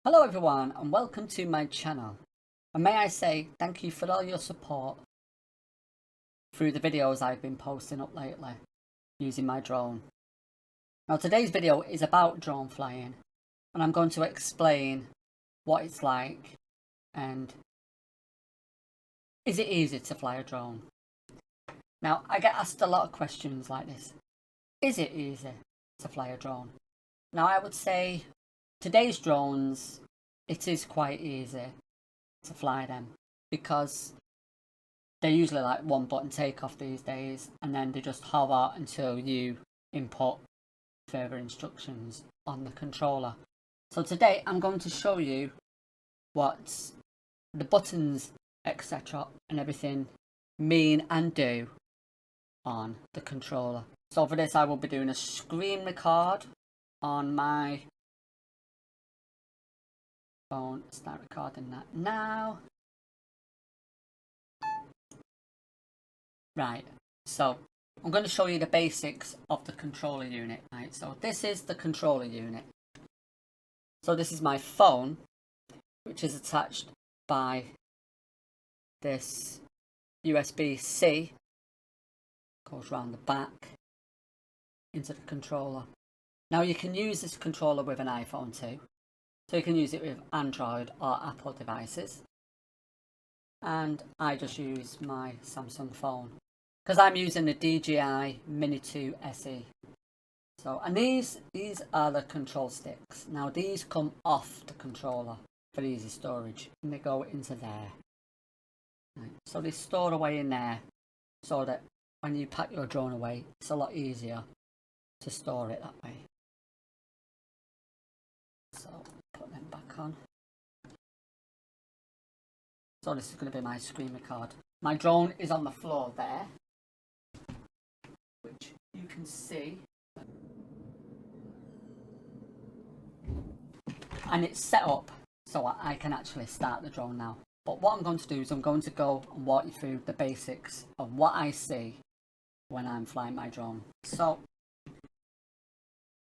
Hello everyone and welcome to my channel, and may I say thank you for all your support through the videos I've been posting up lately using my drone. Now today's video is about drone flying, and I'm going to explain what it's like and is it easy to fly a drone. Now I get asked a lot of questions like this: is it easy to fly a drone? Now I would say today's drones, it is quite easy to fly them because they're usually like one button takeoff these days, and then they just hover until you input further instructions on the controller. So today I'm going to show you what the buttons, etc. and everything mean and do on the controller. So for this I will be doing a screen record on my phone. Start recording that now. Right, so I'm going to show you the basics of the controller unit. Right, so this is the controller unit. So this is my phone, which is attached by this USB-C, goes around the back into the controller. Now you can use this controller with an iPhone too. So you can use it with Android or Apple devices. And I just use my Samsung phone because I'm using the DJI Mini 2 SE. So, and these are the control sticks. Now these come off the controller for easy storage, and they go into there. Right. So they store away in there so that when you pack your drone away, it's a lot easier to store it that way. So put them back on. So this is going to be my screen record. My drone is on the floor there, which you can see. And it's set up so I can actually start the drone now. But what I'm going to do is I'm going to go and walk you through the basics of what I see when I'm flying my drone. So,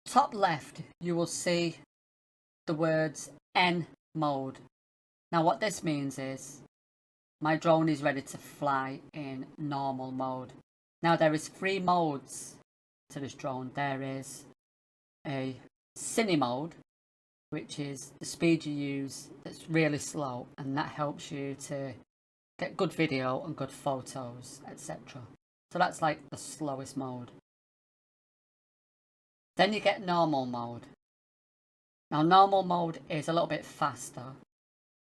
top left, you will see the words N mode. Now what this means is my drone is ready to fly in normal mode. Now there is 3 modes to this drone. There is a cine mode, which is the speed you use that's really slow, and that helps you to get good video and good photos, etc. So that's like the slowest mode. Then you get normal mode. Now normal mode is a little bit faster.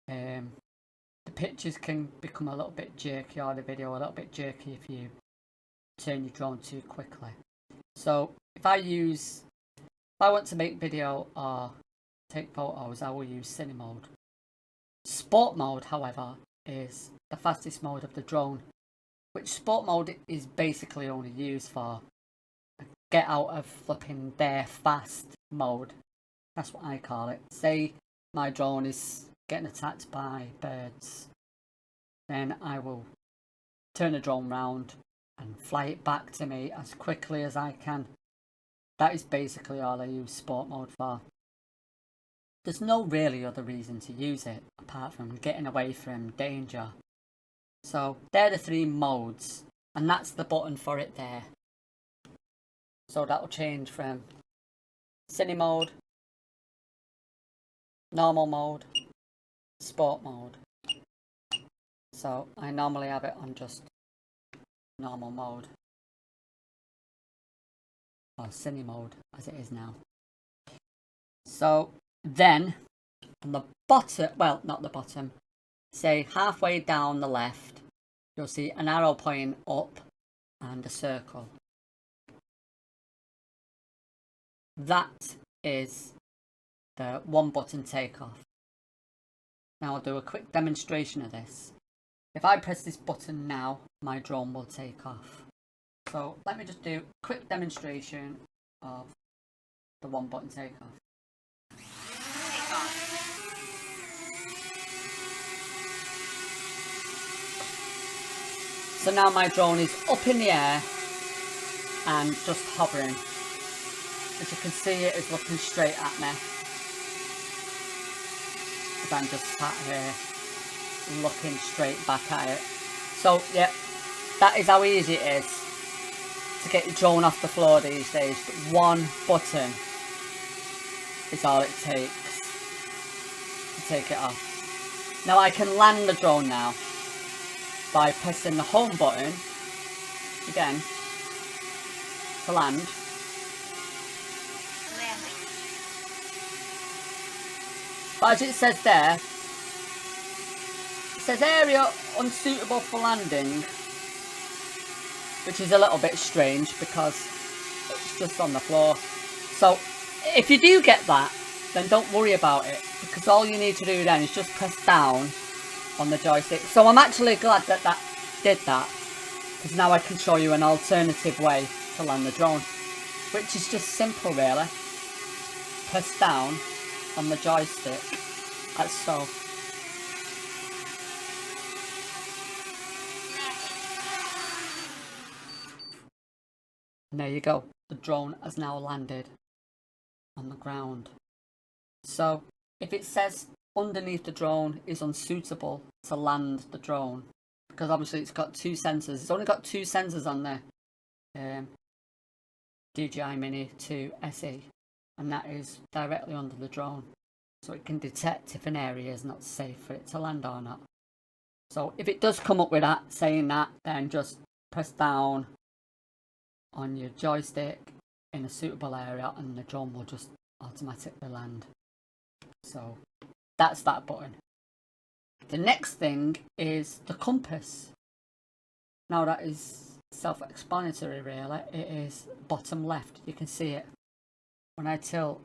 The pictures can become a little bit jerky, or the video a little bit jerky if you turn your drone too quickly. So if I want to make video or take photos, I will use cine mode. Sport mode, however, is the fastest mode of the drone, which sport mode is basically only used for get out of flipping there fast mode. That's what I call it. Say my drone is getting attacked by birds, then I will turn the drone round and fly it back to me as quickly as I can. That is basically all I use sport mode for. There's no really other reason to use it apart from getting away from danger. So they're the 3 modes, and that's the button for it there. So that will change from cine mode, normal mode, sport mode. So I normally have it on just normal mode, or cine mode as it is now. So then on the bottom, well, not the bottom, say halfway down the left, you'll see an arrow pointing up and a circle. That is the 1 button takeoff. Now I'll do a quick demonstration of this. If I press this button now, my drone will take off. So let me just do a quick demonstration of the 1 button takeoff. So now my drone is up in the air and just hovering. As you can see, it is looking straight at me. because I'm just sat here looking straight back at it. So yeah, that is how easy it is to get your drone off the floor these days. One button is all it takes to take it off. Now I can land the drone now by pressing the home button again to land. But as it says there, it says area unsuitable for landing, which is a little bit strange because it's just on the floor. So if you do get that, then don't worry about it, because all you need to do then is just press down on the joystick. So I'm actually glad that that did that, because now I can show you an alternative way to land the drone, which is just simple really. Press down on the joystick, like so. And there you go, the drone has now landed on the ground. So if it says underneath the drone is unsuitable to land the drone, because obviously it's got two sensors, it's only got two sensors on there, DJI Mini 2 SE, and that is directly under the drone, so it can detect if an area is not safe for it to land or not. So if it does come up with that, saying that, then just press down on your joystick in a suitable area and the drone will just automatically land. So that's that button. The next thing is the compass. Now that is self-explanatory really. It is bottom left, you can see it. When I tilt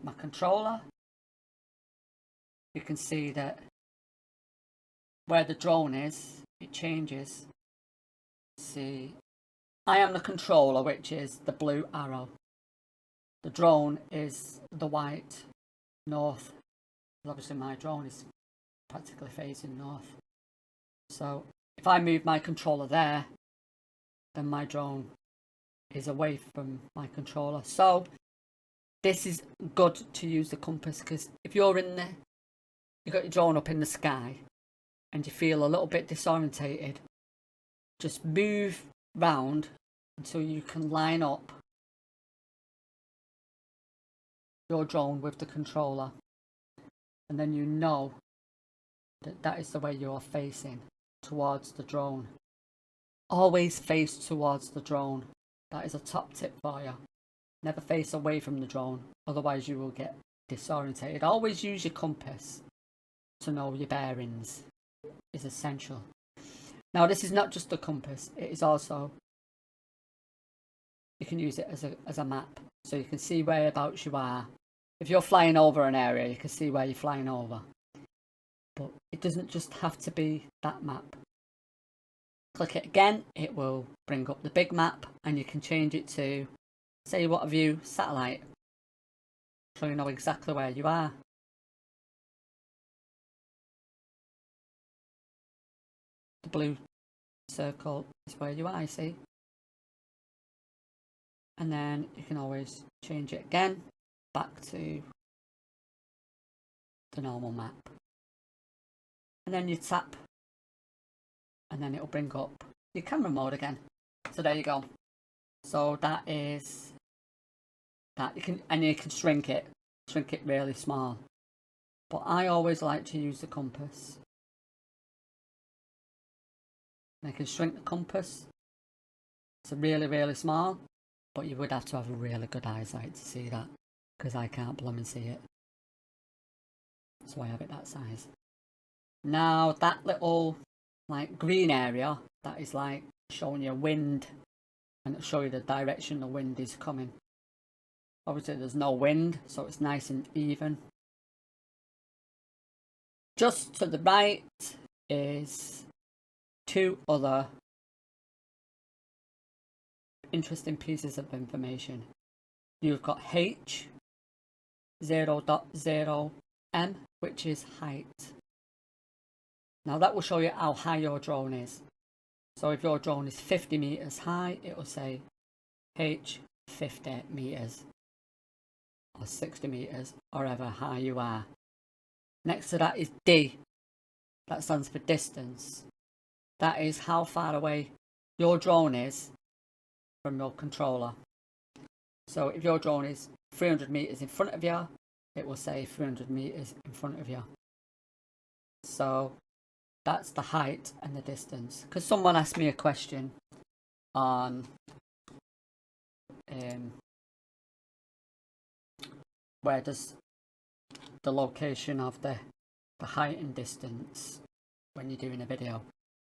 my controller, you can see that where the drone is, it changes. See, I am the controller, which is the blue arrow. The drone is the white north. Obviously my drone is practically facing north. So if I move my controller there, then my drone is away from my controller. So this is good to use the compass, because if you're in there, you've got your drone up in the sky and you feel a little bit disorientated, just move round until you can line up your drone with the controller, and then you know that that is the way you're facing, towards the drone. Always face towards the drone. That is a top tip for you. Never face away from the drone, otherwise you will get disorientated. Always use your compass to know your bearings, is essential. Now this is not just a compass, it is also, you can use it as a map, so you can see whereabouts you are. If you're flying over an area, you can see where you're flying over. But it doesn't just have to be that map. Click it again, it will bring up the big map, and you can change it to, say what have you, satellite, so you know exactly where you are. The blue circle is where you are, you see. And then you can always change it again back to the normal map. And then you tap, and then it'll bring up your camera mode again. So there you go. So that is that. You can shrink it really small. But I always like to use the compass. And I can shrink the compass. It's really, really small, but you would have to have a really good eyesight to see that, because I can't blooming see it. So I have it that size. Now that little like green area, that is like showing you wind, and it'll show you the direction the wind is coming. Obviously there's no wind, so it's nice and even. Just to the right is two other interesting pieces of information. You've got H 0.0M, which is height. Now that will show you how high your drone is. So if your drone is 50 meters high, it will say H 50 meters or 60 meters, or however high you are. Next to that is D. That stands for distance. That is how far away your drone is from your controller. So if your drone is 300 meters in front of you, it will say 300 meters in front of you. So that's the height and the distance. Because someone asked me a question on where does the location of the height and distance when you're doing a video.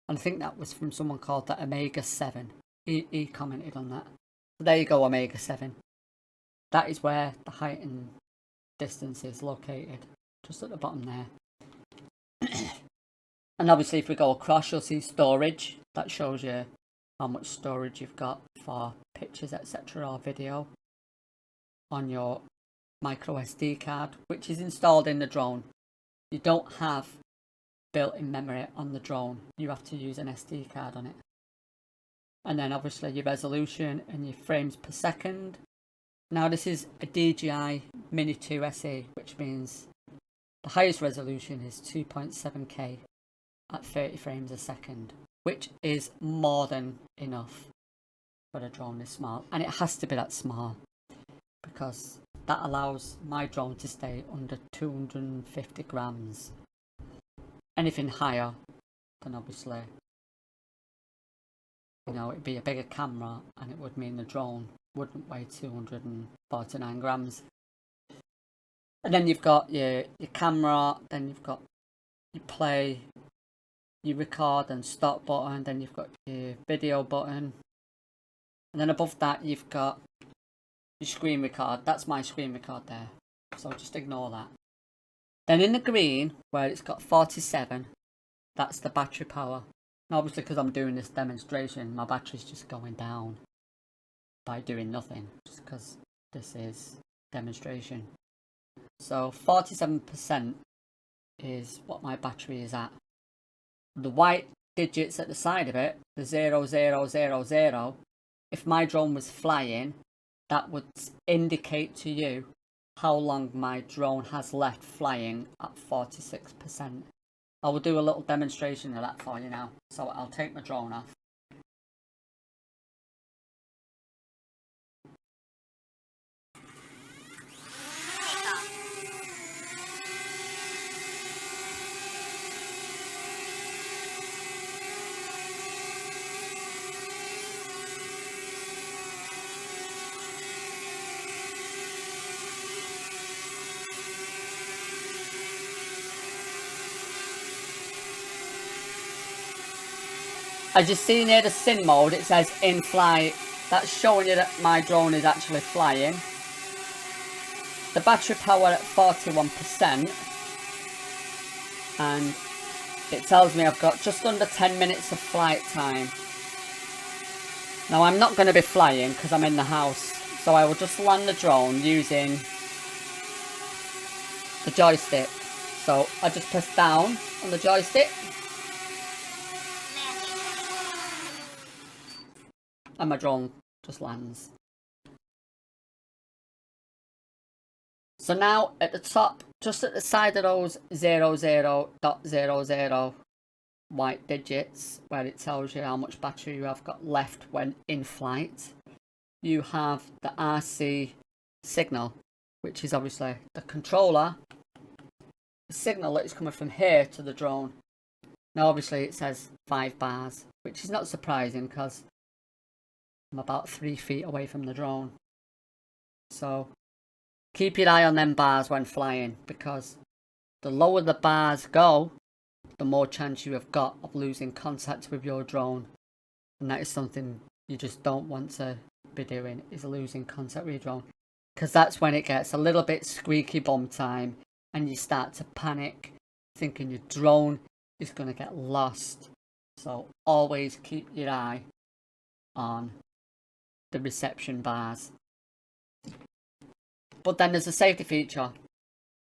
And I think that was from someone called the Omega 7. He commented on that. So there you go, Omega 7. That is where the height and distance is located. Just at the bottom there. And obviously if we go across, you'll see storage. That shows you how much storage you've got for pictures, etc. or video on your micro SD card, which is installed in the drone. You don't have built-in memory on the drone. You have to use an SD card on it. And then obviously your resolution and your frames per second. Now this is a DJI Mini 2 SE, which means the highest resolution is 2.7K at 30 frames a second, which is more than enough for a drone this small. And it has to be that small because that allows my drone to stay under 250 grams. Anything higher, then obviously, you know, it'd be a bigger camera and it would mean the drone wouldn't weigh 249 grams. And then you've got your camera, then you've got your play, your record and stop button, then you've got your video button. And then above that you've got your screen record. That's my screen record there, so just ignore that. Then in the green where it's got 47, that's the battery power. And obviously because I'm doing this demonstration, my battery's just going down by doing nothing, just because this is demonstration. So 47% is what my battery is at. The white digits at the side of it, the 0000, if my drone was flying, that would indicate to you how long my drone has left flying at 46%. I will do a little demonstration of that for you now. So I'll take my drone off. As you see near the sim mode, it says in flight. That's showing you that my drone is actually flying. The battery power at 41%. And it tells me I've got just under 10 minutes of flight time. Now I'm not going to be flying because I'm in the house. So I will just land the drone using the joystick. So I just press down on the joystick. And my drone just lands. So now at the top, just at the side of those 00.00 white digits, where it tells you how much battery you have got left when in flight, you have the RC signal, which is obviously the controller, the signal that is coming from here to the drone. Now obviously it says 5 bars, which is not surprising because I'm about 3 feet away from the drone. So keep your eye on them bars when flying, because the lower the bars go, the more chance you have got of losing contact with your drone. And that is something you just don't want to be doing, is losing contact with your drone. Because that's when it gets a little bit squeaky bum time and you start to panic, thinking your drone is going to get lost. So always keep your eye on the reception bars. But then there's a safety feature.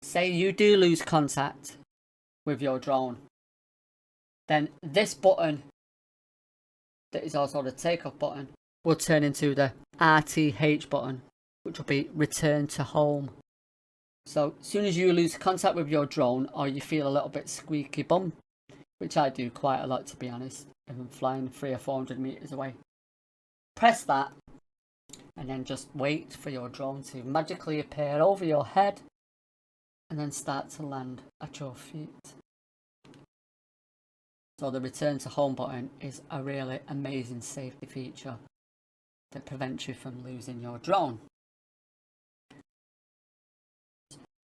Say you do lose contact with your drone, then this button, that is also the takeoff button, will turn into the RTH button, which will be return to home. So as soon as you lose contact with your drone or you feel a little bit squeaky bum, which I do quite a lot to be honest, if I'm flying 300 or 400 meters away, press that and then just wait for your drone to magically appear over your head and then start to land at your feet. So the return to home button is a really amazing safety feature that prevents you from losing your drone.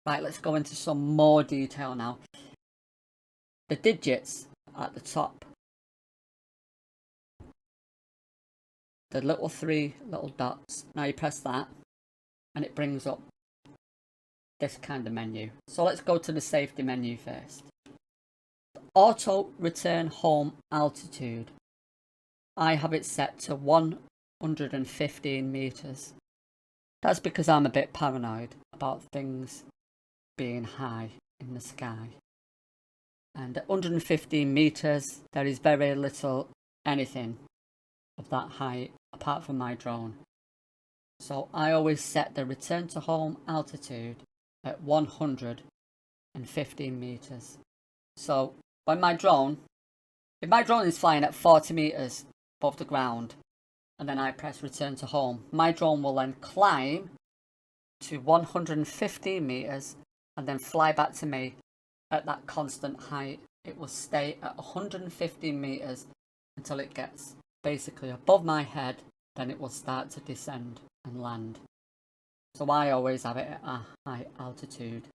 Right, let's go into some more detail now. The digits at the top, the little 3 little dots, now you press that and it brings up this kind of menu. So let's go to the safety menu first. Auto return home altitude, I have it set to 115 meters. That's because I'm a bit paranoid about things being high in the sky. And at 115 meters, there is very little anything of that height apart from my drone. So I always set the return to home altitude at 115 meters. So when my drone, if my drone is flying at 40 meters above the ground and then I press return to home, my drone will then climb to 115 meters and then fly back to me at that constant height. It will stay at 115 meters until it gets basically above my head, then it will start to descend and land. So I always have it at a high altitude.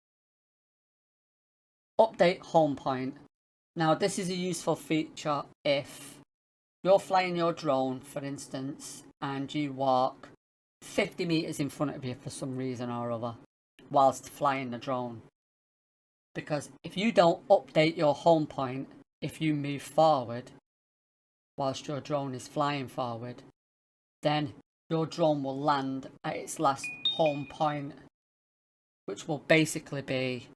Update home point. Now this is a useful feature if you're flying your drone, for instance, and you walk 50 meters in front of you for some reason or other whilst flying the drone. Because if you don't update your home point, if you move forward whilst your drone is flying forward, then your drone will land at its last home point, which will basically be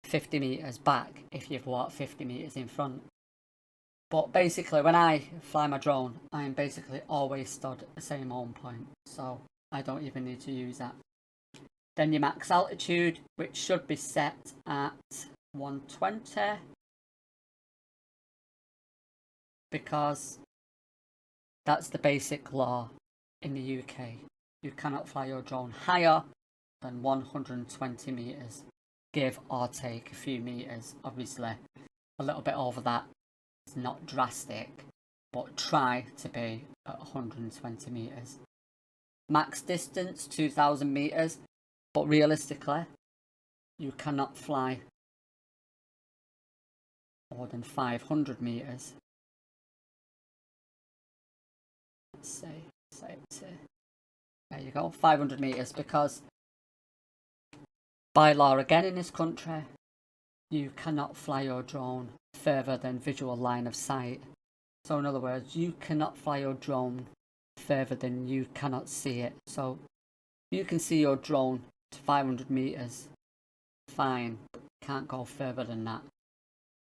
50 meters back if you've walked 50 meters in front. But basically when I fly my drone, I am basically always stood at the same home point, so I don't even need to use that. Then your max altitude, which should be set at 120, because that's the basic law in the UK. You cannot fly your drone higher than 120 meters, give or take a few meters. Obviously a little bit over that is not drastic, but try to be at 120 meters. Max distance 2,000 meters, but realistically you cannot fly more than 500 meters. Let's say there you go, 500 meters, because by law again in this country you cannot fly your drone further than visual line of sight. So in other words, you cannot fly your drone further than you cannot see it. So you can see your drone to 500 meters, fine, but can't go further than that.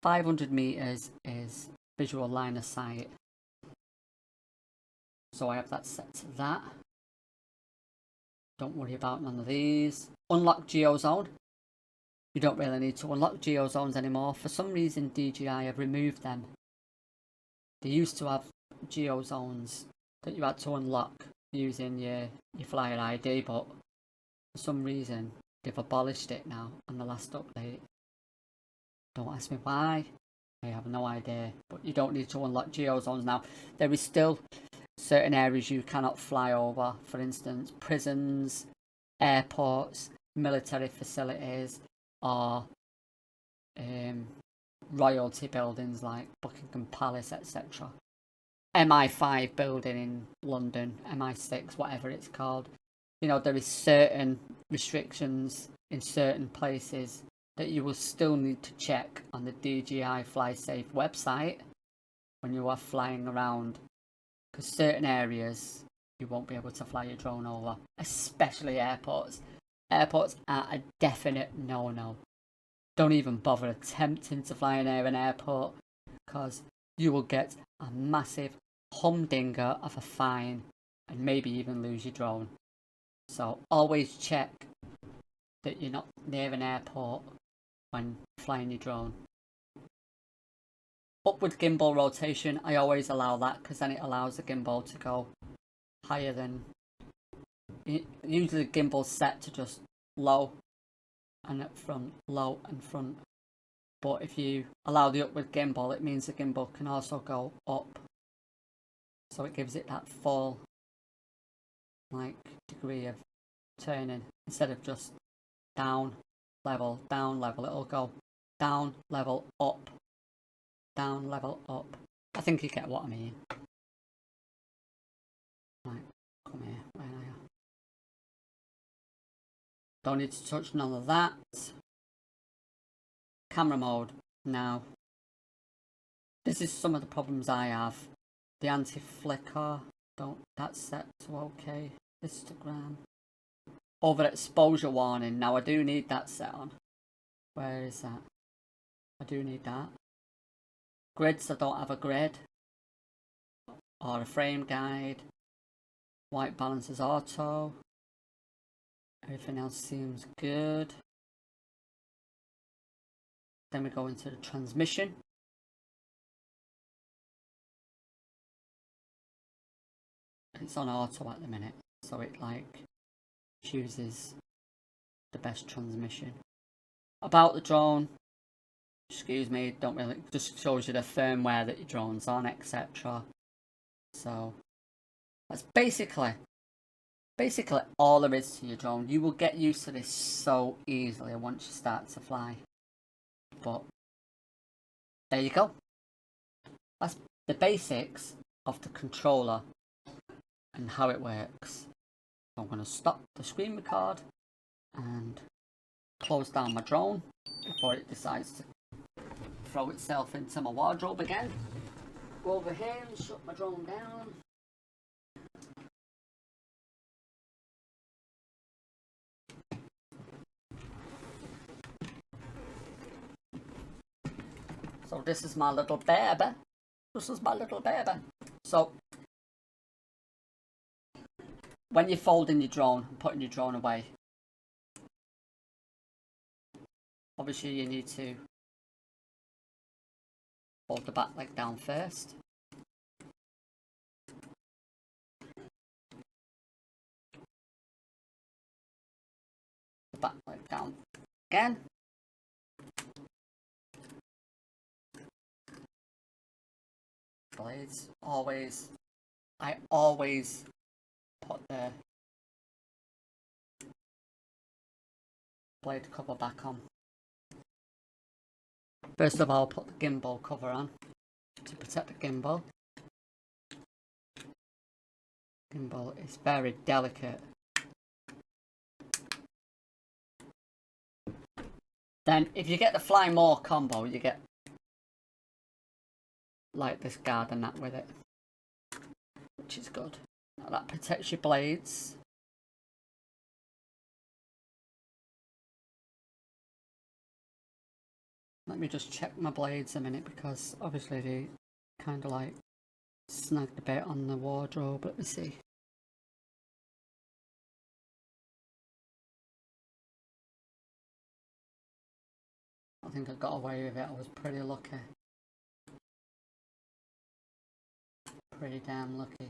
500 meters is visual line of sight. So I have that set to that. Don't worry about none of these. Unlock geozone. You don't really need to unlock geozones anymore. For some reason DJI have removed them. They used to have geozones that you had to unlock using your flyer ID, but for some reason they've abolished it now on the last update. Don't ask me why, I have no idea, but you don't need to unlock geozones now. There is still certain areas you cannot fly over, for instance prisons, airports, military facilities, or royalty buildings like Buckingham Palace, etc. MI5 building in London, MI6, whatever it's called. You know, there is certain restrictions in certain places that you will still need to check on the DJI FlySafe website when you are flying around, because certain areas you won't be able to fly your drone over, especially airports. Airports are a definite no-no. Don't even bother attempting to fly near an airport, because you will get a massive humdinger of a fine and maybe even lose your drone. So always check that you're not near an airport when flying your drone. Upward gimbal rotation, I always allow that because then it allows the gimbal to go higher than... Usually the gimbal's set to just low and at front, low and front. But if you allow the upward gimbal, it means the gimbal can also go up. So it gives it that full degree of turning instead of just down, level, it'll go down, level, up, down, level, up. I think you get what I mean. Right, come here, where are you? Don't need to touch none of that. Camera mode. Now, this is some of the problems I have. The anti-flicker, that's set to OK. Histogram. Overexposure warning. Now I do need that set on. Where is that? I do need that. Grids, I don't have a grid. Or a frame guide. White balance is auto. Everything else seems good. Then we go into the transmission. It's on auto at the minute, so it chooses the best transmission. About the drone, excuse me, don't really, just shows you the firmware that your drone's on, etc. So that's basically all there is to your drone. You will get used to this so easily once you start to fly. But there you go. That's the basics of the controller and how it works. I'm going to stop the screen record and close down my drone before it decides to throw itself into my wardrobe again. Go over here and shut my drone down. So this is my little baby. So when you're folding your drone and putting your drone away, obviously you need to fold the back leg down first. The back leg down again. Blades, I always put the blade cover back on. First of all, put the gimbal cover on to protect the gimbal. Gimbal is very delicate. Then if you get the Fly More combo, you get like this guard and that with it, which is good. Now that protects your blades. Let me just check my blades a minute because obviously they kind of snagged a bit on the wardrobe. Let me see. I think I got away with it. I was pretty lucky. Pretty damn lucky.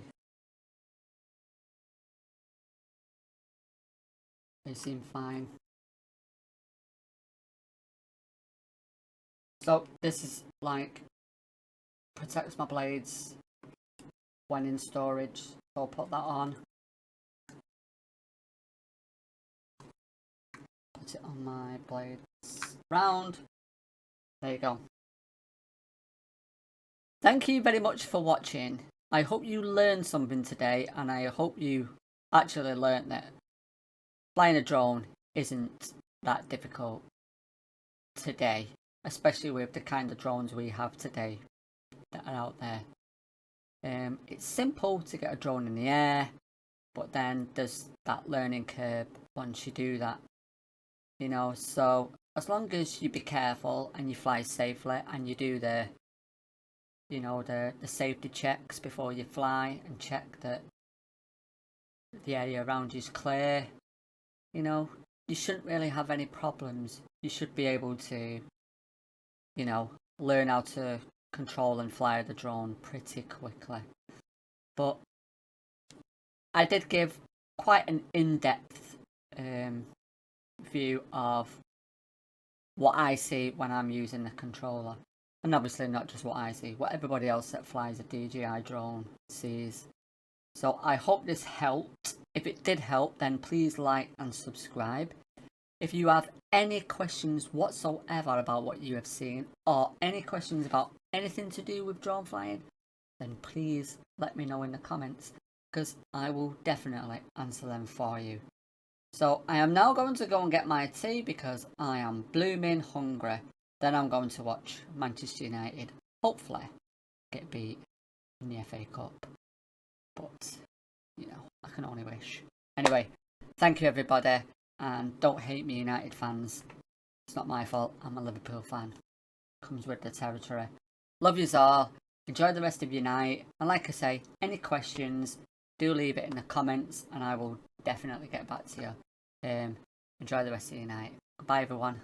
They seem fine. So this is protects my blades when in storage. So I'll put that on. Put it on my blades round. There you go. Thank you very much for watching. I hope you learned something today, and I hope you actually learned that flying a drone isn't that difficult today, especially with the kind of drones we have today that are out there. It's simple to get a drone in the air, but then there's that learning curve once you do that, you know. So as long as you be careful and you fly safely and you do the safety checks before you fly and check that the area around you is clear, you know, you shouldn't really have any problems. You should be able to, you know, learn how to control and fly the drone pretty quickly. But I did give quite an in-depth view of what I see when I'm using the controller. And obviously not just what I see, what everybody else that flies a DJI drone sees. So I hope this helped. If it did help, then please like and subscribe. If you have any questions whatsoever about what you have seen, or any questions about anything to do with drone flying, then please let me know in the comments, because I will definitely answer them for you. So I am now going to go and get my tea because I am blooming hungry. Then I'm going to watch Manchester United hopefully get beat in the FA Cup. But, you know, I can only wish. Anyway, thank you everybody, and don't hate me United fans. It's not my fault, I'm a Liverpool fan. Comes with the territory. Love yous all. Enjoy the rest of your night. And like I say, any questions, do leave it in the comments and I will definitely get back to you. Enjoy the rest of your night. Goodbye everyone.